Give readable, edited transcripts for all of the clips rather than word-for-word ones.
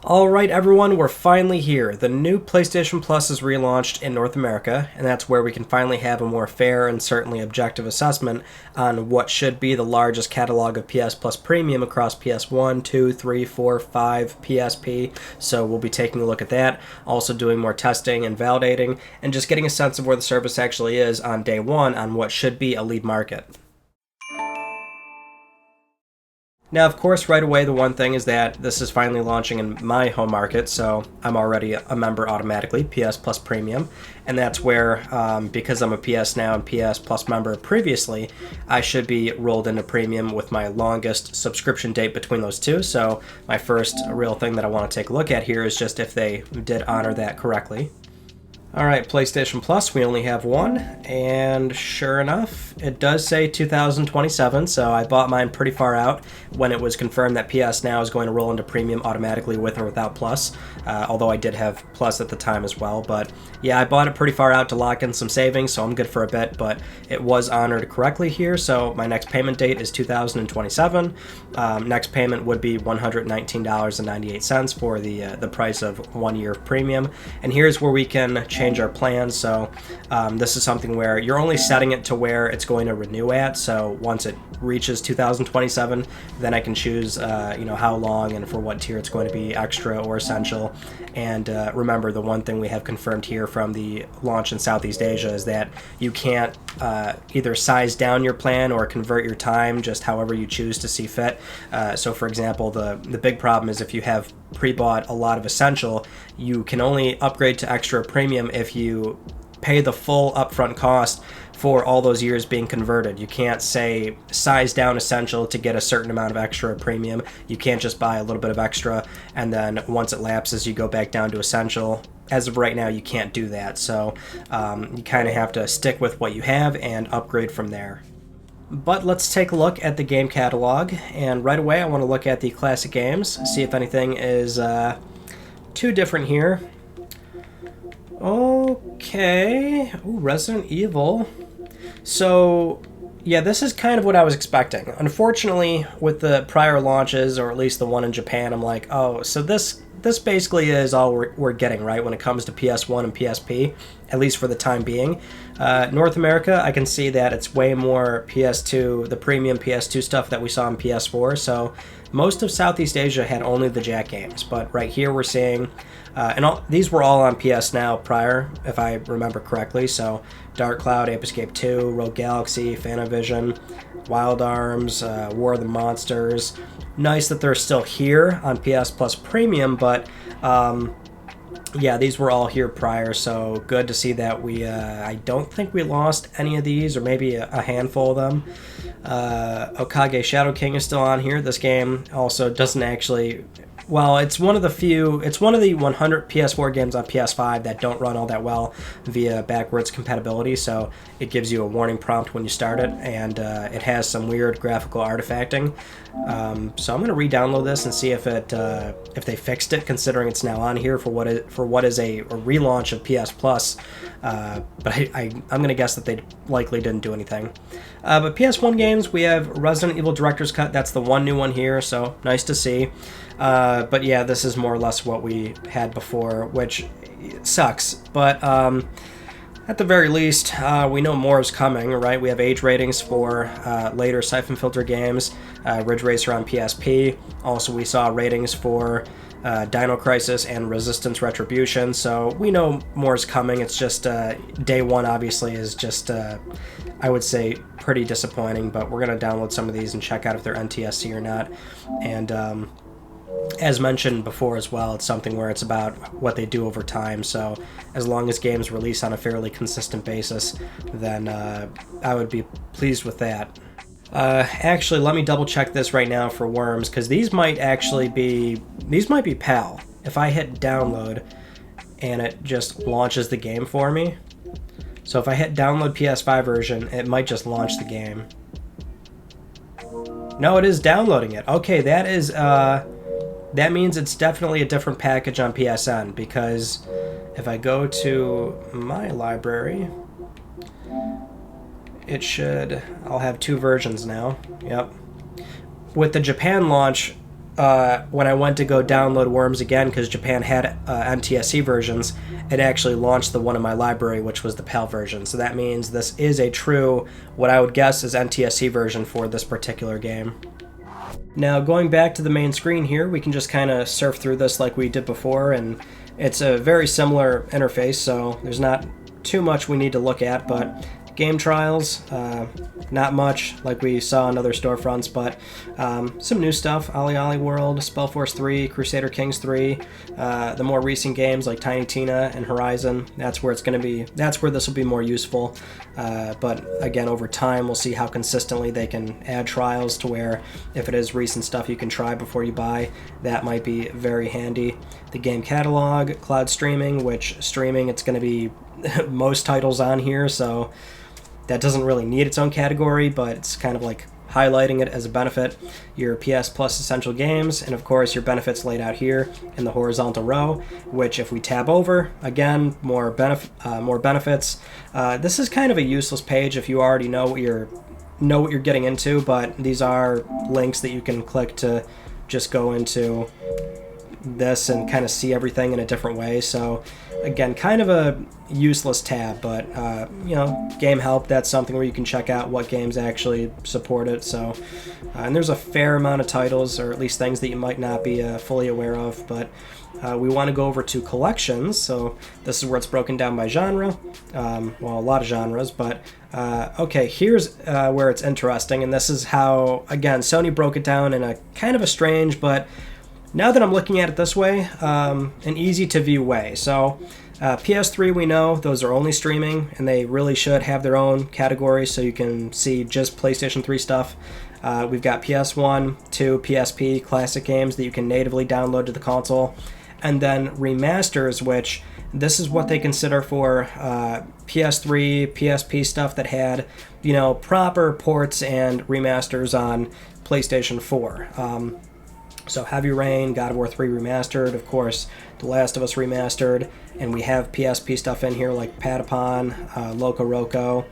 Alright everyone, we're finally here. The new PlayStation Plus is relaunched in North America, and that's where we can finally have a more fair and certainly objective assessment on what should be the largest catalog of PS Plus Premium across PS1, 2, 3, 4, 5, PSP. So we'll be taking a look at that, also doing more testing and validating, and just getting a sense of where the service actually is on day one on what should be a lead market. Now, of course, right away, the one thing is that this is finally launching in my home market, so I'm already a member automatically, PS Plus Premium, and that's where, because I'm a PS Now and PS Plus member previously, I should be rolled into Premium with my longest subscription date between those two, so my first real thing that I want to take a look at here is just if they did honor that correctly. Alright, PlayStation Plus, we only have one, and sure enough, it does say 2027, so I bought mine pretty far out when it was confirmed that PS Now is going to roll into Premium automatically with or without Plus, although I did have Plus at the time as well, but yeah, I bought it pretty far out to lock in some savings, so I'm good for a bit, but it was honored correctly here, so my next payment date is 2027. Next payment would be $119.98 for the price of 1 year of Premium, and here's where we can change our plans. So this is something where you're only setting it to where it's going to renew at, so once it reaches 2027, then I can choose how long and for what tier it's going to be, extra or essential. And remember, the one thing we have confirmed here from the launch in Southeast Asia is that you can't either size down your plan or convert your time just however you choose to see fit. So for example, the big problem is if you have pre-bought a lot of essential, you can only upgrade to extra premium if you pay the full upfront cost for all those years being converted. You can't say size down essential to get a certain amount of extra premium. You can't just buy a little bit of extra and then once it lapses you go back down to essential. As of right now, you can't do that, so you kind of have to stick with what you have and upgrade from there. But let's take a look at the game catalog, and right away I want to look at the classic games, see if anything is too different here. Okay, ooh, Resident Evil. So, yeah, this is kind of what I was expecting. Unfortunately, with the prior launches, or at least the one in Japan, I'm like, oh, so this basically is all we're getting, right, when it comes to PS1 and PSP, at least for the time being. North America, I can see that it's way more PS2, the premium PS2 stuff that we saw in PS4, so most of Southeast Asia had only the Jack games, but right here we're seeing, these were all on PS Now prior, if I remember correctly, so Dark Cloud, Ape Escape 2, Rogue Galaxy, Fanavision, Wild Arms, War of the Monsters. Nice that they're still here on PS Plus Premium, but yeah, these were all here prior, so good to see that we, I don't think we lost any of these, or maybe a handful of them. Okage Shadow King is still on here. This game also doesn't actually, well, it's one of the 100 PS4 games on PS5 that don't run all that well via backwards compatibility, so it gives you a warning prompt when you start it, and it has some weird graphical artifacting. So I'm going to re-download this and see if they fixed it, considering it's now on here for what is a relaunch of PS Plus. But I'm going to guess that they likely didn't do anything. But PS1 games, we have Resident Evil Director's Cut. That's the one new one here, so nice to see. But yeah, this is more or less what we had before, which sucks. But at the very least, we know more is coming, right? We have age ratings for later Siphon Filter games, Ridge Racer on PSP. Also, we saw ratings for Dino Crisis and Resistance Retribution, so we know more is coming. It's just day one, obviously, is just, I would say, pretty disappointing, but we're going to download some of these and check out if they're NTSC or not. And as mentioned before as well, it's something where it's about what they do over time, so as long as games release on a fairly consistent basis, then I would be pleased with that. Actually, let me double check this right now for Worms, because these might be PAL. If I hit download and it just launches the game for me. So if I hit download PS5 version, it might just launch the game. No, it is downloading it. Okay, that means it's definitely a different package on PSN, because if I go to my library, I'll have two versions now. Yep. With the Japan launch, when I went to go download Worms again, because Japan had NTSC versions, it actually launched the one in my library, which was the PAL version. So that means this is a true, what I would guess is NTSC version for this particular game. Now, going back to the main screen here, we can just kind of surf through this like we did before, and it's a very similar interface, so there's not too much we need to look at, but game trials, not much like we saw in other storefronts, but some new stuff. Ali Ali World, Spellforce 3, Crusader Kings 3, the more recent games like Tiny Tina and Horizon. That's where it's going to be. That's where this will be more useful. But again, over time, we'll see how consistently they can add trials to where if it is recent stuff you can try before you buy, that might be very handy. The game catalog, cloud streaming, which streaming, it's going to be most titles on here, so that doesn't really need its own category, but it's kind of like highlighting it as a benefit. Your PS Plus Essential Games, and of course your benefits laid out here in the horizontal row, which if we tab over, again, more benefits. This is kind of a useless page if you already know what you're getting into, but these are links that you can click to just go into this and kind of see everything in a different way. So again, kind of a useless tab, but you know, game help, that's something where you can check out what games actually support it. So and there's a fair amount of titles, or at least things that you might not be fully aware of, but we want to go over to collections. So this is where it's broken down by genre, well, a lot of genres, but okay, here's where it's interesting, and this is how, again, Sony broke it down in a kind of a strange, but now that I'm looking at it this way, an easy to view way. So PS3, we know those are only streaming, and they really should have their own category so you can see just PlayStation 3 stuff. We've got PS1, 2, PSP, classic games that you can natively download to the console, and then remasters, which this is what they consider for PS3, PSP stuff that had, you know, proper ports and remasters on PlayStation 4. So Heavy Rain, God of War 3 remastered, of course, The Last of Us remastered, and we have PSP stuff in here like Patapon, Loco Roco,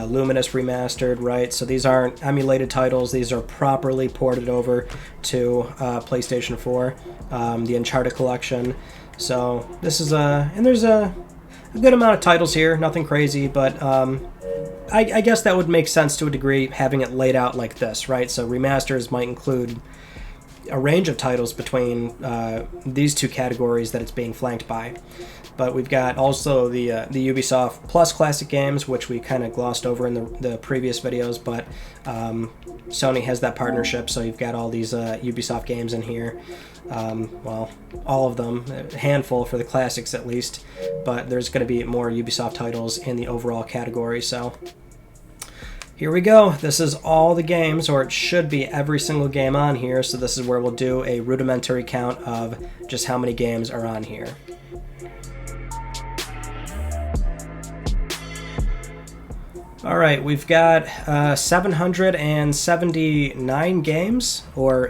Luminous remastered, right? So these aren't emulated titles, these are properly ported over to PlayStation 4, the Uncharted collection. So this is and there's a good amount of titles here, nothing crazy, but I guess that would make sense to a degree having it laid out like this, right? So remasters might include a range of titles between these two categories that it's being flanked by. But we've got also the Ubisoft Plus classic games, which we kind of glossed over in the previous videos, but Sony has that partnership, so you've got all these Ubisoft games in here. Well, all of them, a handful for the classics at least, but there's going to be more Ubisoft titles in the overall category, so here we go. This is all the games, or it should be every single game on here, so this is where we'll do a rudimentary count of just how many games are on here. Alright, we've got 779 games, or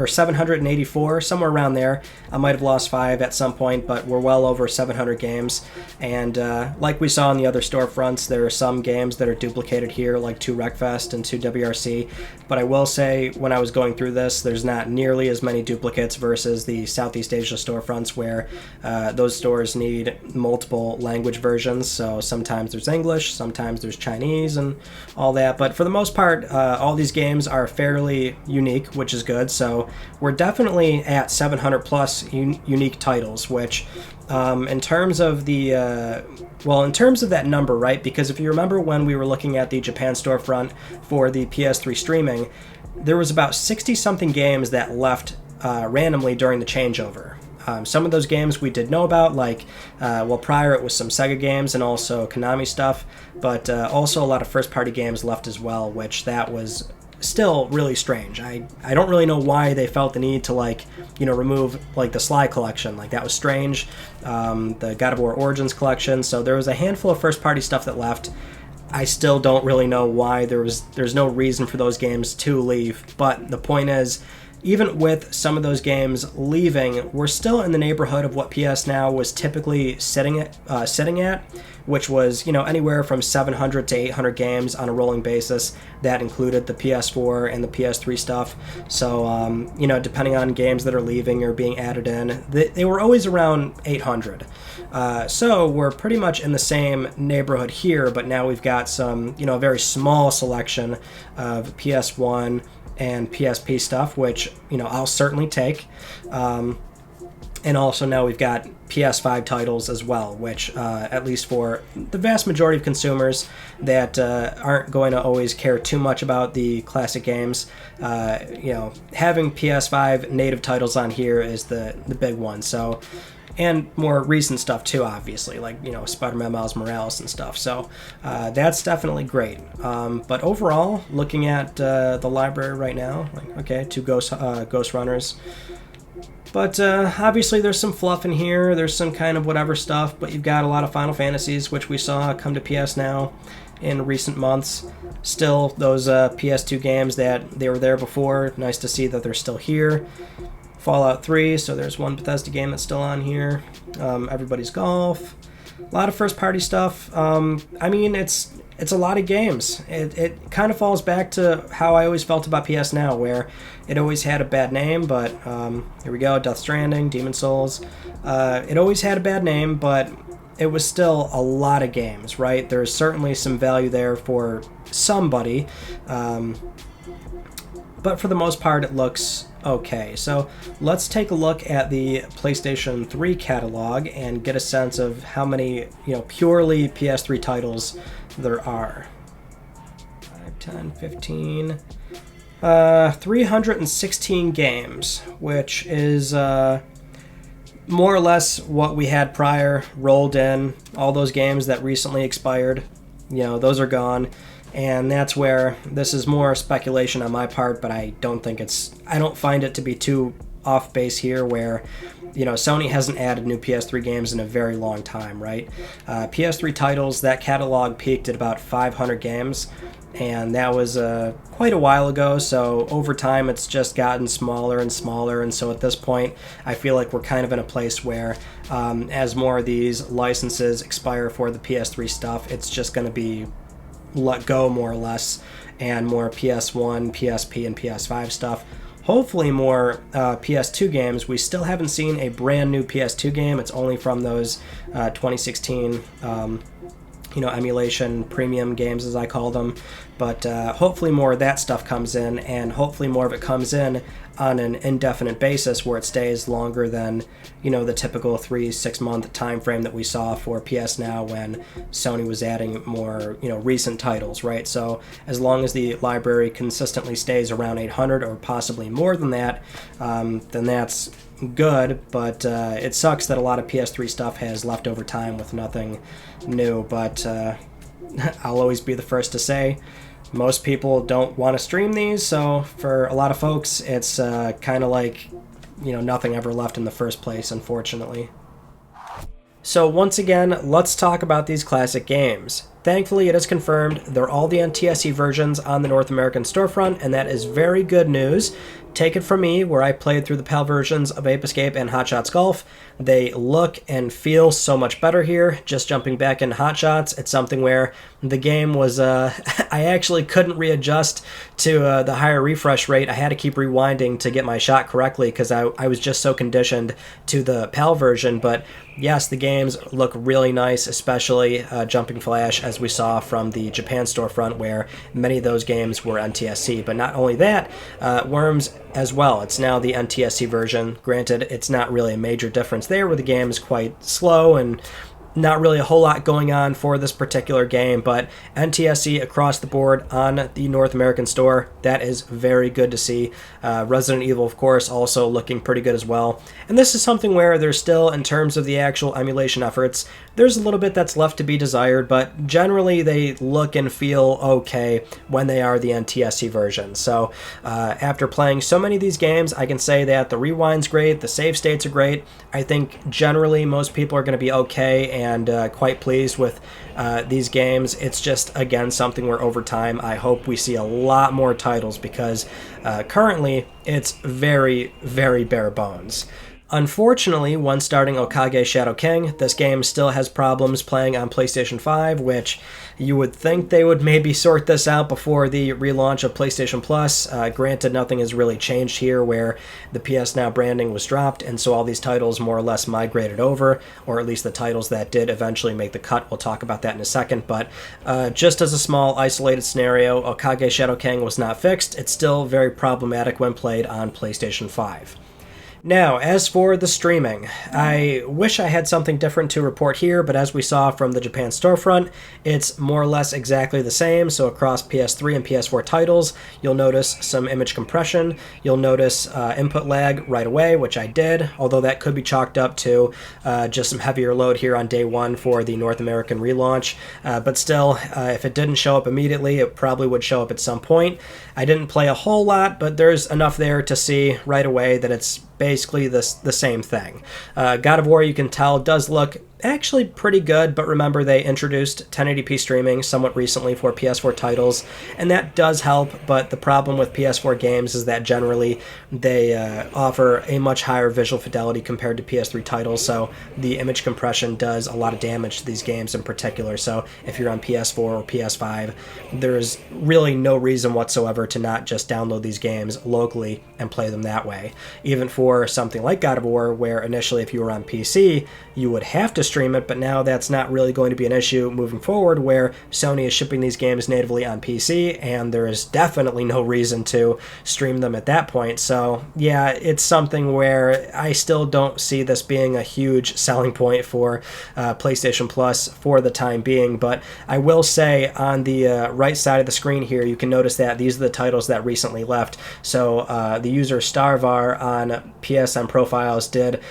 784, somewhere around there. I might have lost 5 at some point, but we're well over 700 games. And like we saw in the other storefronts, there are some games that are duplicated here, like 2 Wreckfest and 2 WRC. But I will say, when I was going through this, there's not nearly as many duplicates versus the Southeast Asia storefronts, where those stores need multiple language versions. So sometimes there's English, sometimes there's Chinese, and all that. But for the most part, all these games are fairly unique, which is good. So we're definitely at 700 plus unique titles, which in terms of the in terms of that number, right? Because if you remember when we were looking at the Japan storefront for the PS3 streaming, there was about 60 something games that left randomly during the changeover. Some of those games we did know about, like, prior it was some Sega games and also Konami stuff, but also a lot of first-party games left as well, which that was still really strange. I don't really know why they felt the need to, like, you know, remove, like, the Sly collection. Like, that was strange. The God of War Origins collection. So there was a handful of first-party stuff that left. I still don't really know why. There's no reason for those games to leave, but the point is, even with some of those games leaving, we're still in the neighborhood of what PS Now was typically sitting at, which was, anywhere from 700 to 800 games on a rolling basis. That included the PS4 and the PS3 stuff. So, depending on games that are leaving or being added in, they were always around 800. So we're pretty much in the same neighborhood here, but now we've got some, a very small selection of PS1 and PSP stuff, which, I'll certainly take. And also now we've got PS5 titles as well, which, at least for the vast majority of consumers that aren't going to always care too much about the classic games, having PS5 native titles on here is the big one. So, and more recent stuff too, obviously, like, Spider-Man Miles Morales and stuff. So that's definitely great. But overall, looking at the library right now, okay, 2 Ghost Runners. But obviously there's some fluff in here, there's some kind of whatever stuff, but you've got a lot of Final Fantasies, which we saw come to PS Now in recent months. Still, those PS2 games that they were there before, nice to see that they're still here. Fallout 3, so there's one Bethesda game that's still on here. Everybody's Golf. A lot of first-party stuff. It's a lot of games. It kind of falls back to how I always felt about PS Now, where it always had a bad name, but here we go, Death Stranding, Demon's Souls. It always had a bad name, but it was still a lot of games, right? There's certainly some value there for somebody, but for the most part it looks okay. So let's take a look at the PlayStation 3 catalog and get a sense of how many, purely PS3 titles there are. 5, 10, 15... 316 games, which is more or less what we had prior, rolled in. All those games that recently expired, those are gone. And that's where this is more speculation on my part, but I don't find it to be too off base here, where Sony hasn't added new PS3 games in a very long time, right? PS3 titles, that catalog peaked at about 500 games, and that was quite a while ago, so over time it's just gotten smaller and smaller, and so at this point I feel like we're kind of in a place where as more of these licenses expire for the PS3 stuff, it's just going to be let go more or less, and more PS1, PSP, and PS5 stuff. Hopefully more PS2 games. We still haven't seen a brand new PS2 game. It's only from those 2016 emulation premium games, as I call them. But hopefully more of that stuff comes in, and hopefully more of it comes in on an indefinite basis where it stays longer than, the typical 3-6 month time frame that we saw for PS Now when Sony was adding more, recent titles, right? So as long as the library consistently stays around 800 or possibly more than that, then that's good. But it sucks that a lot of PS3 stuff has leftover time with nothing new. But I'll always be the first to say, most people don't want to stream these, so for a lot of folks, it's kind of like, nothing ever left in the first place, unfortunately. So once again, let's talk about these classic games. Thankfully, it is confirmed they're all the NTSC versions on the North American storefront, and that is very good news. Take it from me, where I played through the PAL versions of Ape Escape and Hot Shots Golf. They look and feel so much better here. Just jumping back into Hot Shots, it's something where the game was, I actually couldn't readjust to the higher refresh rate. I had to keep rewinding to get my shot correctly because I was just so conditioned to the PAL version. But yes, the games look really nice, especially Jumping Flash, as we saw from the Japan storefront, where many of those games were NTSC. But not only that, Worms as well. It's now the NTSC version. Granted, it's not really a major difference there, where the game is quite slow and not really a whole lot going on for this particular game, but NTSC across the board on the North American store, that is very good to see. Resident Evil, of course, also looking pretty good as well. And this is something where there's still, in terms of the actual emulation efforts, there's a little bit that's left to be desired, but generally they look and feel okay when they are the NTSC version. So after playing so many of these games, I can say that the rewind's great, the save states are great. I think generally most people are going to be okay, and quite pleased with these games. It's just, again, something where over time I hope we see a lot more titles, because currently it's very, very bare bones. Unfortunately, when starting Okage Shadow King, this game still has problems playing on PlayStation 5, which you would think they would maybe sort this out before the relaunch of PlayStation Plus. Granted, nothing has really changed here, where the PS Now branding was dropped, and so all these titles more or less migrated over, or at least the titles that did eventually make the cut. We'll talk about that in a second, but just as a small isolated scenario, Okage Shadow King was not fixed. It's still very problematic when played on PlayStation 5. Now, as for the streaming, I wish I had something different to report here, but as we saw from the Japan storefront, it's more or less exactly the same. So across PS3 and PS4 titles, you'll notice some image compression. You'll notice input lag right away, which I did, although that could be chalked up to just some heavier load here on day one for the North American relaunch. But still, if it didn't show up immediately, it probably would show up at some point. I didn't play a whole lot, but there's enough there to see right away that it's basically the same thing. God of War, you can tell, does look actually pretty good, but remember they introduced 1080p streaming somewhat recently for PS4 titles, and that does help, but the problem with PS4 games is that generally they offer a much higher visual fidelity compared to PS3 titles, so the image compression does a lot of damage to these games in particular. So if you're on PS4 or PS5, there's really no reason whatsoever to not just download these games locally and play them that way. Even for something like God of War, where initially if you were on PC, you would have to stream it, but now that's not really going to be an issue moving forward, where Sony is shipping these games natively on PC, and there is definitely no reason to stream them at that point. So yeah, it's something where I still don't see this being a huge selling point for PlayStation Plus for the time being, but I will say on the right side of the screen here, you can notice that these are the titles that recently left. So the user Starvar on PSN Profiles did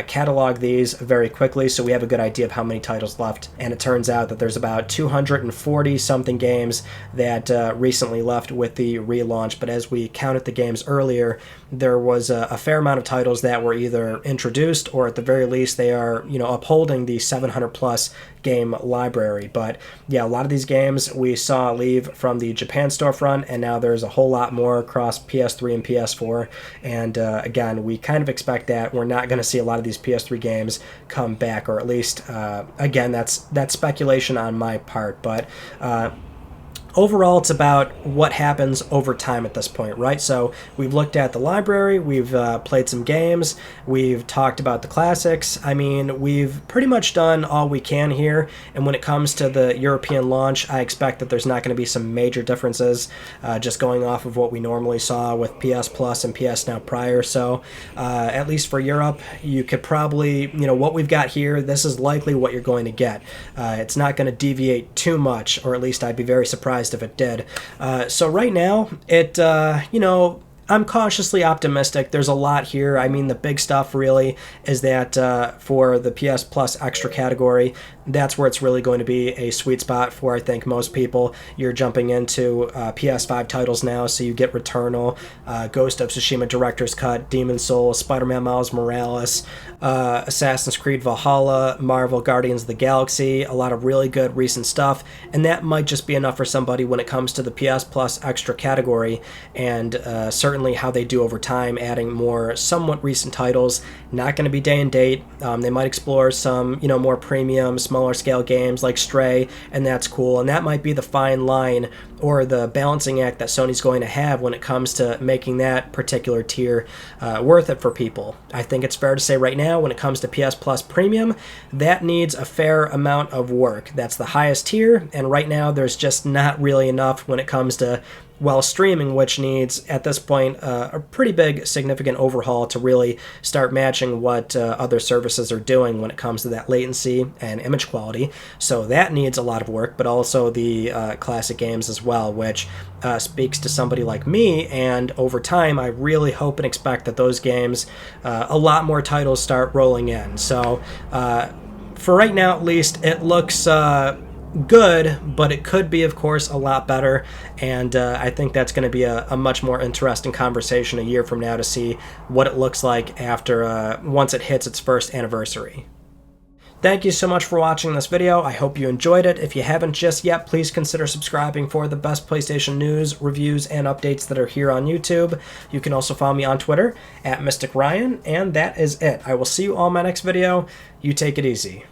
catalog these very quickly, so we have a good idea of how many titles left, and it turns out that there's about 240 something games that recently left with the relaunch. But as we counted the games earlier, there was a fair amount of titles that were either introduced, or at the very least they are, upholding the 700 plus game library. But yeah, a lot of these games we saw leave from the Japan storefront, and now there's a whole lot more across PS3 and PS4, and again, we kind of expect that we're not going to see a lot of these PS3 games come back, or at least again, that's speculation on my part, but overall, it's about what happens over time at this point, right? So we've looked at the library, we've played some games, we've talked about the classics. I mean, we've pretty much done all we can here, and when it comes to the European launch, I expect that there's not going to be some major differences, just going off of what we normally saw with PS Plus and PS Now prior. So at least for Europe, you could probably, what we've got here, this is likely what you're going to get. It's not going to deviate too much, or at least I'd be very surprised if it did. So right now, it, I'm cautiously optimistic. There's a lot here. I mean, the big stuff really is that for the PS Plus extra category, that's where it's really going to be a sweet spot for, I think, most people. You're jumping into PS5 titles now, so you get Returnal, Ghost of Tsushima Director's Cut, Demon's Souls, Spider-Man Miles Morales, Assassin's Creed Valhalla, Marvel Guardians of the Galaxy, a lot of really good recent stuff, and that might just be enough for somebody when it comes to the PS Plus extra category, and certainly how they do over time, adding more somewhat recent titles. Not going to be day and date. They might explore some, more premium, smaller scale games like Stray, and that's cool, and that might be the fine line or the balancing act that Sony's going to have when it comes to making that particular tier worth it for people. I think it's fair to say right now, when it comes to PS Plus Premium, that needs a fair amount of work. That's the highest tier, and right now there's just not really enough when it comes to streaming, which needs, at this point, a pretty big, significant overhaul to really start matching what other services are doing when it comes to that latency and image quality. So that needs a lot of work, but also the classic games as well, which speaks to somebody like me, and over time, I really hope and expect that those games, a lot more titles start rolling in. So for right now, at least, it looks good, but it could be, of course, a lot better, and I think that's going to be a much more interesting conversation a year from now to see what it looks like after once it hits its first anniversary. Thank you so much for watching this video. I hope you enjoyed it. If you haven't just yet, please consider subscribing for the best PlayStation news, reviews, and updates that are here on YouTube. You can also follow me on Twitter @MysticRyan, and that is it. I will see you all in my next video. You take it easy.